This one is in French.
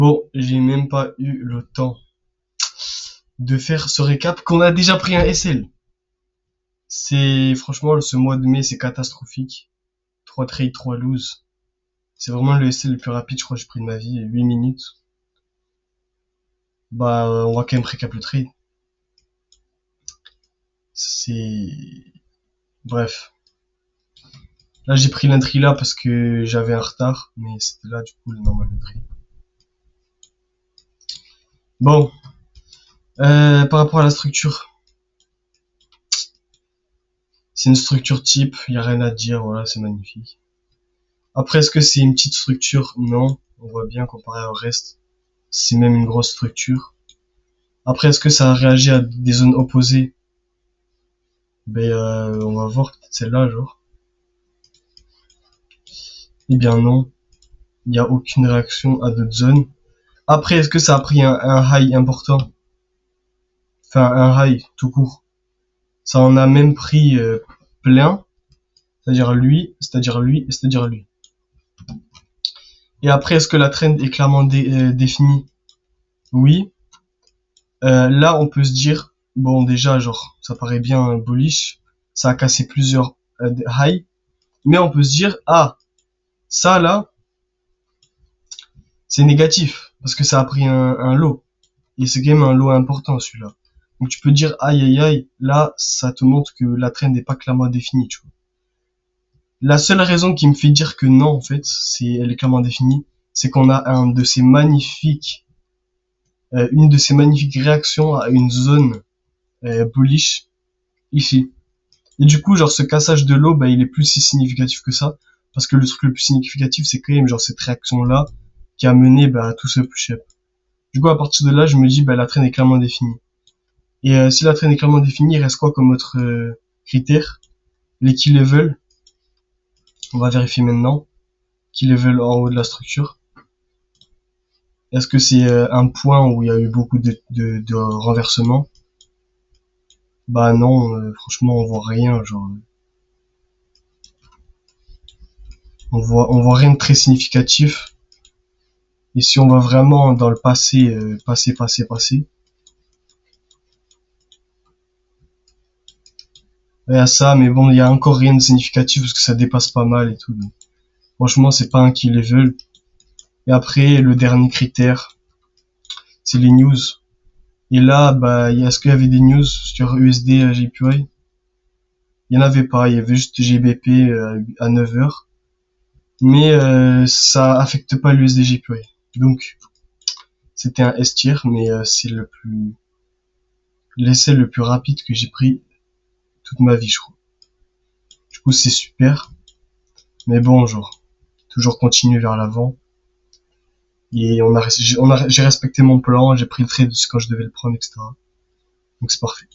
Bon, j'ai même pas eu le temps de faire ce récap qu'on a déjà pris un SL. C'est, franchement, ce mois de mai, c'est catastrophique. 3 trades, 3 lose. C'est vraiment le SL le plus rapide, je crois, que j'ai pris de ma vie, 8 minutes. Bah, on va quand même récap le trade. C'est, bref. Là, j'ai pris l'entry là parce que j'avais un retard, mais c'était là, du coup, le normal entry. Bon. Par rapport à la structure. C'est une structure type, y a rien à dire, voilà, c'est magnifique. Après, est-ce que c'est une petite structure? Non. On voit bien comparé au reste. C'est même une grosse structure. Après, est-ce que ça a réagi à des zones opposées? Ben, on va voir peut-être celle-là, genre. Eh bien non. Il n'y a aucune réaction à d'autres zones. Après, est-ce que ça a pris un high important? Enfin, un high, tout court. Ça en a même pris plein. C'est-à-dire lui, c'est-à-dire lui, et c'est-à-dire lui. Et après, est-ce que la trend est clairement définie? Oui. Là, on peut se dire, bon, déjà, genre, ça paraît bien bullish. Ça a cassé plusieurs highs. Mais on peut se dire, ah, ça, là, c'est négatif. Parce que ça a pris un lot. Et c'est quand même un lot important, celui-là. Donc, tu peux dire, aïe, aïe, aïe. Là, ça te montre que la trend n'est pas clairement définie, tu vois. La seule raison qui me fait dire que non, en fait, elle est clairement définie, c'est qu'on a une de ces magnifiques réactions à une zone bullish ici. Et du coup, genre ce cassage de l'eau, bah, il est plus si significatif que ça, parce que le truc le plus significatif, c'est quand même genre cette réaction-là qui a mené à tout ce push-up. Du coup, à partir de là, je me dis, la traîne est clairement définie. Et si la traîne est clairement définie, il reste quoi comme autre critère? Les key level. On va vérifier maintenant. Key level en haut de la structure. Est-ce que c'est un point où il y a eu beaucoup de renversements? Bah non, franchement on voit rien, genre on voit rien de très significatif. Et si on va vraiment dans le passé, passé, il y a ça, mais bon, il y a encore rien de significatif parce que ça dépasse pas mal et tout. Donc, franchement, c'est pas un key level. Et après, le dernier critère, c'est les news. Et là, est-ce qu'il y avait des news sur USD JPY? Il y en avait pas, il y avait juste GBP à 9h. Mais ça affecte pas l'USD JPY. Donc, c'était un S tier, mais c'est l'essai le plus rapide que j'ai pris toute ma vie, je crois. Du coup, c'est super. Mais bon, genre, toujours continuer vers l'avant. Et j'ai respecté mon plan, j'ai pris le trade quand je devais le prendre, etc. Donc c'est parfait.